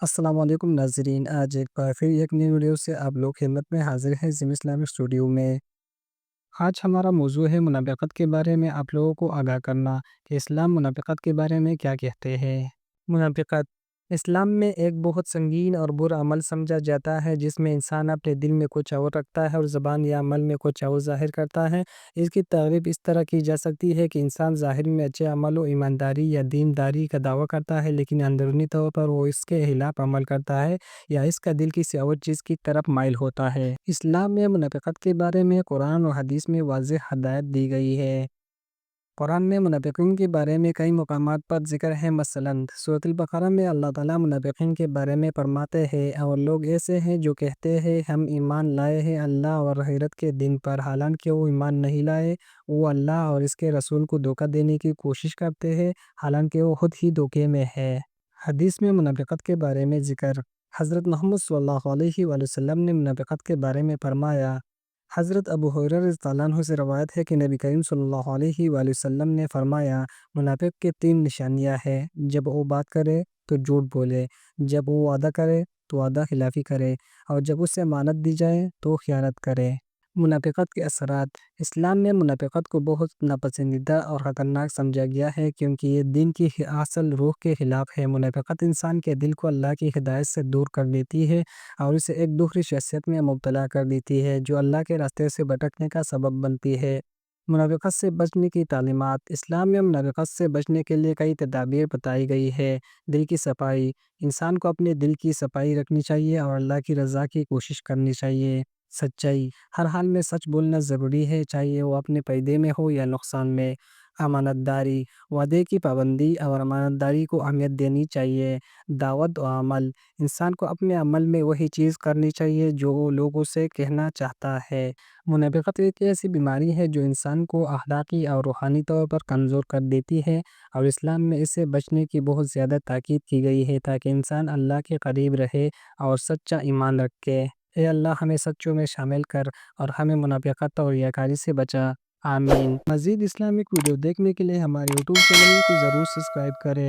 السلام علیکم ناظرین، آج ایک بار پھر ایک نئی ویڈیو سے آپ لوگ خدمت میں حاضر ہیں زم اسلامک اسٹوڈیو میں۔ آج ہمارا موضوع ہے منافقت کے بارے میں آپ لوگوں کو آگاہ کرنا کہ اسلام منافقت کے بارے میں کیا کہتے ہیں۔ منافقت اسلام میں ایک بہت سنگین اور برا عمل سمجھا جاتا ہے جس میں انسان اپنے دل میں کچھ اور رکھتا ہے اور زبان یا عمل میں کچھ اور ظاہر کرتا ہے۔ اس کی تعریف اس طرح کی جا سکتی ہے کہ انسان ظاہر میں اچھے عمل و ایمانداری یا دینداری کا دعویٰ کرتا ہے، لیکن اندرونی طور پر وہ اس کے خلاف عمل کرتا ہے یا اس کا دل کسی اور چیز کی طرف مائل ہوتا ہے۔ اسلام میں منافقت کے بارے میں قرآن اور حدیث میں واضح ہدایت دی گئی ہے۔ قرآن میں منافقین کے بارے میں کئی مقامات پر ذکر ہے، مثلاً سورۃ البقرہ میں اللہ تعالیٰ منافقین کے بارے میں فرماتے ہیں، اور لوگ ایسے ہیں جو کہتے ہیں ہم ایمان لائے ہیں اللہ اور آخرت کے دن پر، حالانکہ وہ ایمان نہیں لائے۔ وہ اللہ اور اس کے رسول کو دھوکہ دینے کی کوشش کرتے ہیں، حالانکہ وہ خود ہی دھوکے میں ہے۔ حدیث میں منافقت کے بارے میں ذکر، حضرت محمد صلی اللہ علیہ وآلہ وسلم نے منافقت کے بارے میں فرمایا۔ حضرت ابو ہریرہ رضی اللہ عنہ سے روایت ہے کہ نبی کریم صلی اللہ علیہ وآلہ وسلم نے فرمایا، منافق کے تین نشانیاں ہیں: جب وہ بات کرے تو جھوٹ بولے، جب وہ وعدہ کرے تو وعدہ خلافی کرے، اور جب اسے امانت دی جائے تو خیانت کرے۔ منافقت کے اثرات، اسلام میں منافقت کو بہت ناپسندیدہ اور خطرناک سمجھا گیا ہے کیونکہ یہ دین کی اصل روح کے خلاف ہے۔ منافقت انسان کے دل کو اللہ کی ہدایت سے دور کر دیتی ہے اور اسے ایک دوسری شخصیت میں مبتلا کر دیتی ہے جو اللہ کے راستے سے بھٹکنے کا سبب بنتی ہے۔ منافقت سے بچنے کی تعلیمات، اسلام میں منافقت سے بچنے کے لیے کئی تدابیر بتائی گئی ہے۔ دل کی صفائی، انسان کو اپنے دل کی صفائی رکھنی چاہیے اور اللہ کی رضا کی کوشش کرنی چاہیے۔ سچائی، ہر حال میں سچ بولنا ضروری ہے، چاہیے وہ اپنے فائدے میں ہو یا نقصان میں۔ امانت داری، وعدے کی پابندی اور امانت داری کو اہمیت دینی چاہیے۔ دعوت و عمل، انسان کو اپنے عمل میں وہی چیز کرنی چاہیے جو وہ لوگوں سے کہنا چاہتا ہے۔ منافقت ایک ایسی بیماری ہے جو انسان کو اخلاقی اور روحانی طور پر کمزور کر دیتی ہے، اور اسلام میں اس سے بچنے کی بہت زیادہ تاکید کی گئی ہے تاکہ انسان اللہ کے قریب رہے اور سچا ایمان رکھے۔ اے اللہ ہمیں سچوں میں شامل کر اور ہمیں منافقت اور ریاکاری سے بچا، آمین۔ مزید اسلامک ویڈیو دیکھنے کے لیے ہمارے یوٹیوب چینل کو ضرور سبسکرائب کریں۔